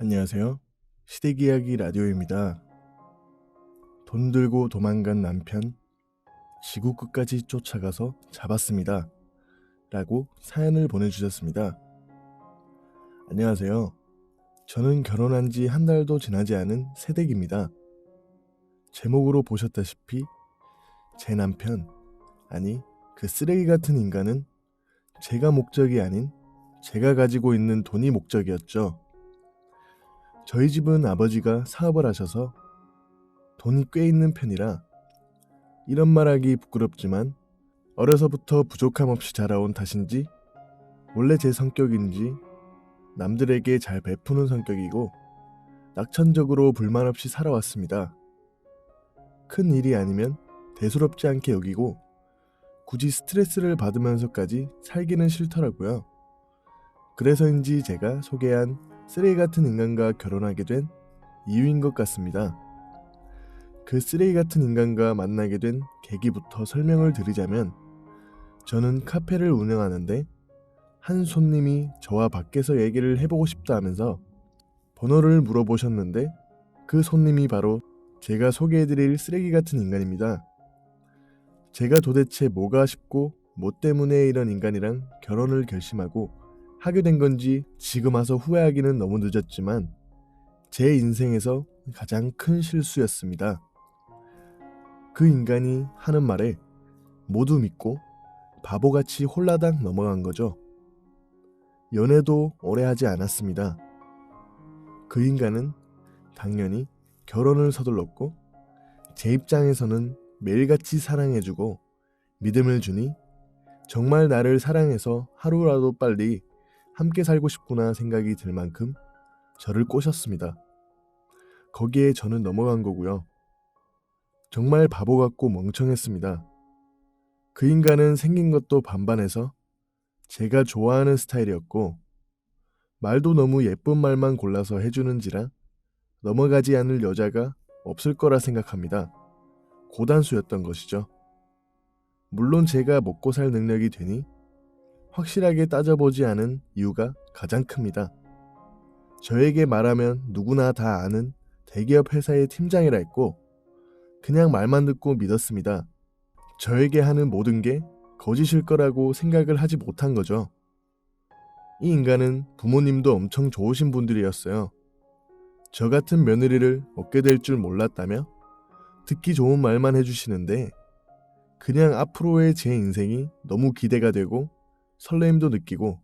안녕하세요. 시댁이야기 라디오입니다. 돈 들고 도망간 남편, 지구 끝까지 쫓아가서 잡았습니다. 라고 사연을 보내주셨습니다. 안녕하세요. 저는 결혼한 지 한 달도 지나지 않은 새댁입니다. 제목으로 보셨다시피 제 남편, 아니 그 쓰레기 같은 인간은 제가 목적이 아닌 제가 가지고 있는 돈이 목적이었죠. 저희 집은 아버지가 사업을 하셔서 돈이 꽤 있는 편이라 이런 말하기 부끄럽지만 어려서부터 부족함 없이 자라온 탓인지 원래 제 성격인지 남들에게 잘 베푸는 성격이고 낙천적으로 불만 없이 살아왔습니다. 큰 일이 아니면 대수롭지 않게 여기고 굳이 스트레스를 받으면서까지 살기는 싫더라고요. 그래서인지 제가 소개한 쓰레기 같은 인간과 결혼하게 된 이유인 것 같습니다. 그 쓰레기 같은 인간과 만나게 된 계기부터 설명을 드리자면 저는 카페를 운영하는데 한 손님이 저와 밖에서 얘기를 해보고 싶다 하면서 번호를 물어보셨는데 그 손님이 바로 제가 소개해드릴 쓰레기 같은 인간입니다. 제가 도대체 뭐가 싶고 뭐 때문에 이런 인간이랑 결혼을 결심하고 하게 된 건지 지금 와서 후회하기는 너무 늦었지만 제 인생에서 가장 큰 실수였습니다. 그 인간이 하는 말에 모두 믿고 바보같이 홀라당 넘어간 거죠. 연애도 오래 하지 않았습니다. 그 인간은 당연히 결혼을 서둘렀고 제 입장에서는 매일같이 사랑해주고 믿음을 주니 정말 나를 사랑해서 하루라도 빨리 함께 살고 싶구나 생각이 들 만큼 저를 꼬셨습니다. 거기에 저는 넘어간 거고요. 정말 바보 같고 멍청했습니다. 그 인간은 생긴 것도 반반해서 제가 좋아하는 스타일이었고 말도 너무 예쁜 말만 골라서 해주는지라 넘어가지 않을 여자가 없을 거라 생각합니다. 고단수였던 것이죠. 물론 제가 먹고 살 능력이 되니 확실하게 따져보지 않은 이유가 가장 큽니다. 저에게 말하면 누구나 다 아는 대기업 회사의 팀장이라 했고 그냥 말만 듣고 믿었습니다. 저에게 하는 모든 게 거짓일 거라고 생각을 하지 못한 거죠. 이 인간은 부모님도 엄청 좋으신 분들이었어요. 저 같은 며느리를 얻게 될 줄 몰랐다며 듣기 좋은 말만 해주시는데 그냥 앞으로의 제 인생이 너무 기대가 되고 설레임도 느끼고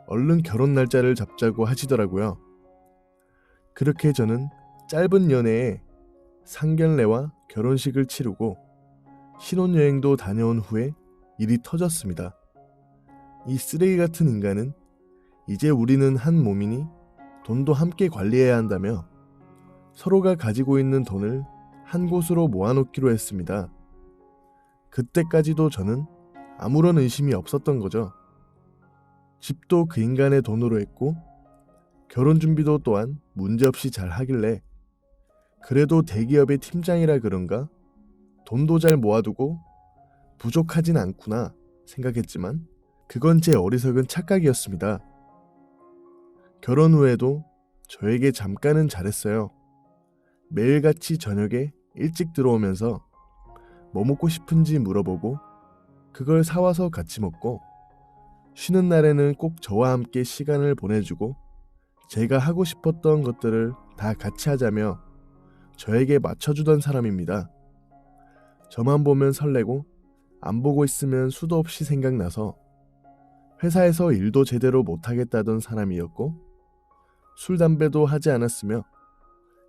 얼른 결혼 날짜를 잡자고 하시더라고요. 그렇게 저는 짧은 연애에 상견례와 결혼식을 치르고 신혼여행도 다녀온 후에 일이 터졌습니다. 이 쓰레기 같은 인간은 이제 우리는 한 몸이니 돈도 함께 관리해야 한다며 서로가 가지고 있는 돈을 한 곳으로 모아놓기로 했습니다. 그때까지도 저는 아무런 의심이 없었던 거죠. 집도 그 인간의 돈으로 했고 결혼 준비도 또한 문제없이 잘 하길래 그래도 대기업의 팀장이라 그런가 돈도 잘 모아두고 부족하진 않구나 생각했지만 그건 제 어리석은 착각이었습니다. 결혼 후에도 저에게 잠깐은 잘했어요. 매일같이 저녁에 일찍 들어오면서 뭐 먹고 싶은지 물어보고 그걸 사와서 같이 먹고 쉬는 날에는 꼭 저와 함께 시간을 보내주고 제가 하고 싶었던 것들을 다 같이 하자며 저에게 맞춰주던 사람입니다. 저만 보면 설레고 안 보고 있으면 수도 없이 생각나서 회사에서 일도 제대로 못하겠다던 사람이었고 술 담배도 하지 않았으며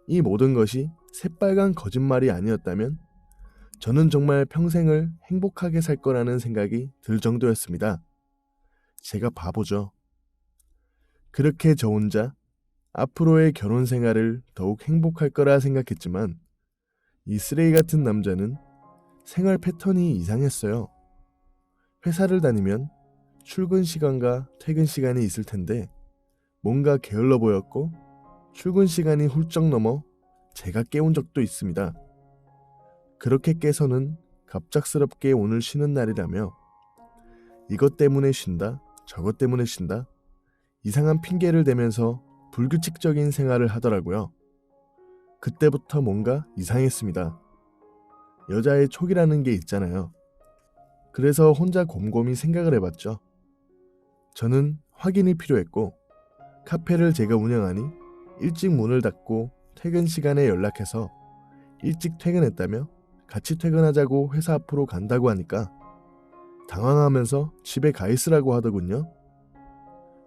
이 모든 것이 새빨간 거짓말이 아니었다면 저는 정말 평생을 행복하게 살 거라는 생각이 들 정도였습니다. 제가 바보죠. 그렇게 저 혼자 앞으로의 결혼 생활을 더욱 행복할 거라 생각했지만 이 쓰레기 같은 남자는 생활 패턴이 이상했어요. 회사를 다니면 출근 시간과 퇴근 시간이 있을 텐데 뭔가 게을러 보였고 출근 시간이 훌쩍 넘어 제가 깨운 적도 있습니다. 그렇게 깨서는 갑작스럽게 오늘 쉬는 날이라며 이것 때문에 쉰다, 저것 때문에 쉰다, 이상한 핑계를 대면서 불규칙적인 생활을 하더라고요. 그때부터 뭔가 이상했습니다. 여자의 촉이라는 게 있잖아요. 그래서 혼자 곰곰이 생각을 해봤죠. 저는 확인이 필요했고 카페를 제가 운영하니 일찍 문을 닫고 퇴근 시간에 연락해서 일찍 퇴근했다며 같이 퇴근하자고 회사 앞으로 간다고 하니까 당황하면서 집에 가 있으라고 하더군요.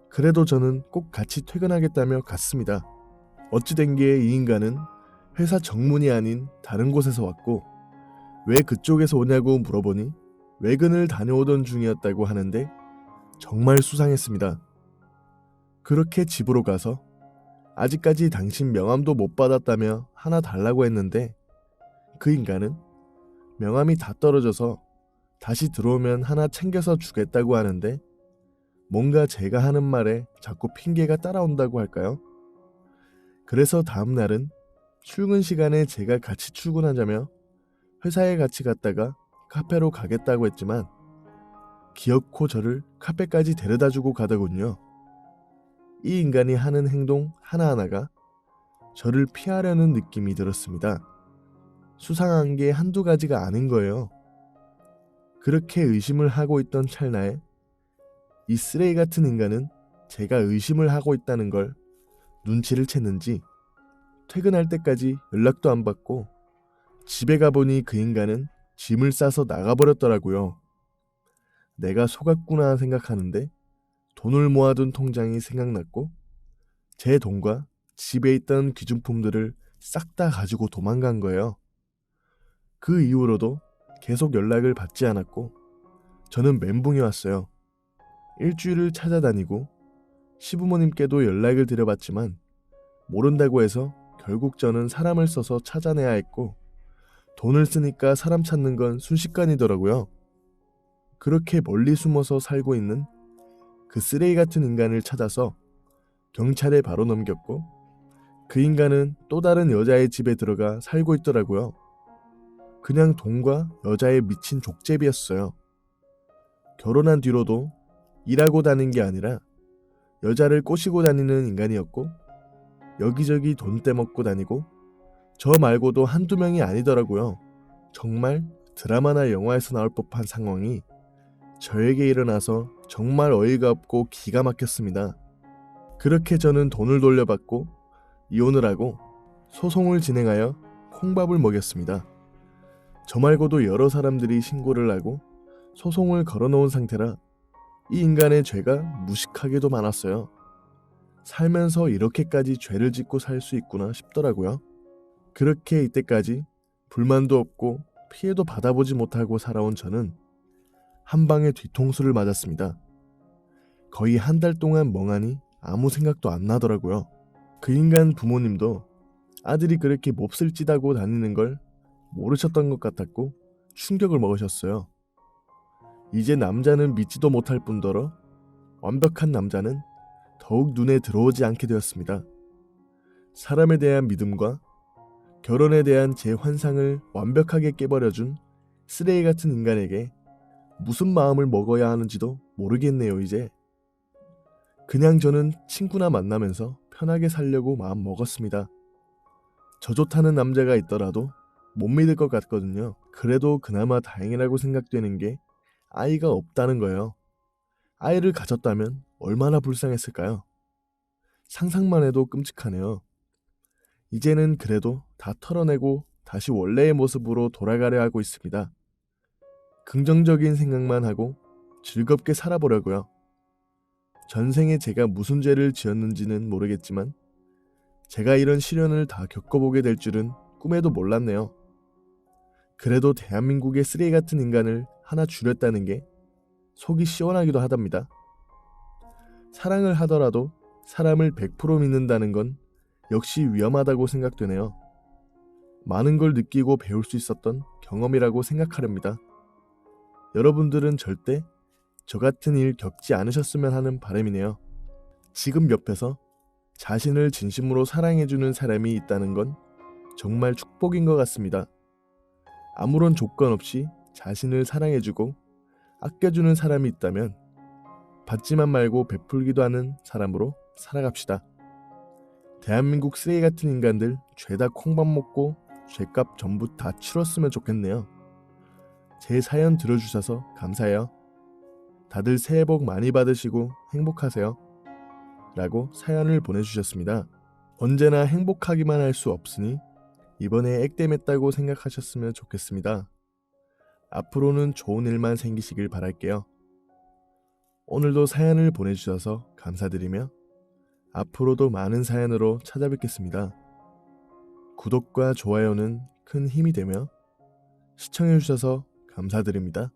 그래도 저는 꼭 같이 퇴근하겠다며 갔습니다. 어찌 된 게 이 인간은 회사 정문이 아닌 다른 곳에서 왔고 왜 그쪽에서 오냐고 물어보니 외근을 다녀오던 중이었다고 하는데 정말 수상했습니다. 그렇게 집으로 가서 아직까지 당신 명함도 못 받았다며 하나 달라고 했는데 그 인간은 명함이 다 떨어져서 다시 들어오면 하나 챙겨서 주겠다고 하는데 뭔가 제가 하는 말에 자꾸 핑계가 따라온다고 할까요? 그래서 다음 날은 출근 시간에 제가 같이 출근하자며 회사에 같이 갔다가 카페로 가겠다고 했지만 기어코 저를 카페까지 데려다주고 가더군요. 이 인간이 하는 행동 하나하나가 저를 피하려는 느낌이 들었습니다. 수상한 게 한두 가지가 아닌 거예요. 그렇게 의심을 하고 있던 찰나에 이 쓰레기 같은 인간은 제가 의심을 하고 있다는 걸 눈치를 챘는지 퇴근할 때까지 연락도 안 받고 집에 가보니 그 인간은 짐을 싸서 나가버렸더라고요. 내가 속았구나 생각하는데 돈을 모아둔 통장이 생각났고 제 돈과 집에 있던 귀중품들을 싹 다 가지고 도망간 거예요. 그 이후로도 계속 연락을 받지 않았고 저는 멘붕이 왔어요. 일주일을 찾아다니고 시부모님께도 연락을 드려봤지만 모른다고 해서 결국 저는 사람을 써서 찾아내야 했고 돈을 쓰니까 사람 찾는 건 순식간이더라고요. 그렇게 멀리 숨어서 살고 있는 그 쓰레기 같은 인간을 찾아서 경찰에 바로 넘겼고 그 인간은 또 다른 여자의 집에 들어가 살고 있더라고요. 그냥 돈과 여자에 미친 족제비였어요. 결혼한 뒤로도 일하고 다닌 게 아니라 여자를 꼬시고 다니는 인간이었고 여기저기 돈 떼먹고 다니고 저 말고도 한두 명이 아니더라고요. 정말 드라마나 영화에서 나올 법한 상황이 저에게 일어나서 정말 어이가 없고 기가 막혔습니다. 그렇게 저는 돈을 돌려받고 이혼을 하고 소송을 진행하여 콩밥을 먹였습니다. 저 말고도 여러 사람들이 신고를 하고 소송을 걸어놓은 상태라 이 인간의 죄가 무식하게도 많았어요. 살면서 이렇게까지 죄를 짓고 살 수 있구나 싶더라고요. 그렇게 이때까지 불만도 없고 피해도 받아보지 못하고 살아온 저는 한 방에 뒤통수를 맞았습니다. 거의 한 달 동안 멍하니 아무 생각도 안 나더라고요. 그 인간 부모님도 아들이 그렇게 몹쓸 짓하고 다니는 걸 모르셨던 것 같았고 충격을 먹으셨어요. 이제 남자는 믿지도 못할 뿐더러 완벽한 남자는 더욱 눈에 들어오지 않게 되었습니다. 사람에 대한 믿음과 결혼에 대한 제 환상을 완벽하게 깨버려준 쓰레기 같은 인간에게 무슨 마음을 먹어야 하는지도 모르겠네요 이제. 그냥 저는 친구나 만나면서 편하게 살려고 마음 먹었습니다. 저 좋다는 남자가 있더라도 못 믿을 것 같거든요. 그래도 그나마 다행이라고 생각되는 게 아이가 없다는 거예요. 아이를 가졌다면 얼마나 불쌍했을까요? 상상만 해도 끔찍하네요. 이제는 그래도 다 털어내고 다시 원래의 모습으로 돌아가려 하고 있습니다. 긍정적인 생각만 하고 즐겁게 살아보려고요. 전생에 제가 무슨 죄를 지었는지는 모르겠지만 제가 이런 시련을 다 겪어보게 될 줄은 꿈에도 몰랐네요. 그래도 대한민국의 쓰레기 같은 인간을 하나 줄였다는 게 속이 시원하기도 하답니다. 사랑을 하더라도 사람을 100% 믿는다는 건 역시 위험하다고 생각되네요. 많은 걸 느끼고 배울 수 있었던 경험이라고 생각하렵니다. 여러분들은 절대 저 같은 일 겪지 않으셨으면 하는 바람이네요. 지금 옆에서 자신을 진심으로 사랑해주는 사람이 있다는 건 정말 축복인 것 같습니다. 아무런 조건 없이 자신을 사랑해주고 아껴주는 사람이 있다면 받지만 말고 베풀기도 하는 사람으로 살아갑시다. 대한민국 쓰레기 같은 인간들 죄다 콩밥 먹고 죄값 전부 다 치렀으면 좋겠네요. 제 사연 들어주셔서 감사해요. 다들 새해 복 많이 받으시고 행복하세요. 라고 사연을 보내주셨습니다. 언제나 행복하기만 할 수 없으니 이번에 액땜했다고 생각하셨으면 좋겠습니다. 앞으로는 좋은 일만 생기시길 바랄게요. 오늘도 사연을 보내주셔서 감사드리며 앞으로도 많은 사연으로 찾아뵙겠습니다. 구독과 좋아요는 큰 힘이 되며 시청해주셔서 감사드립니다.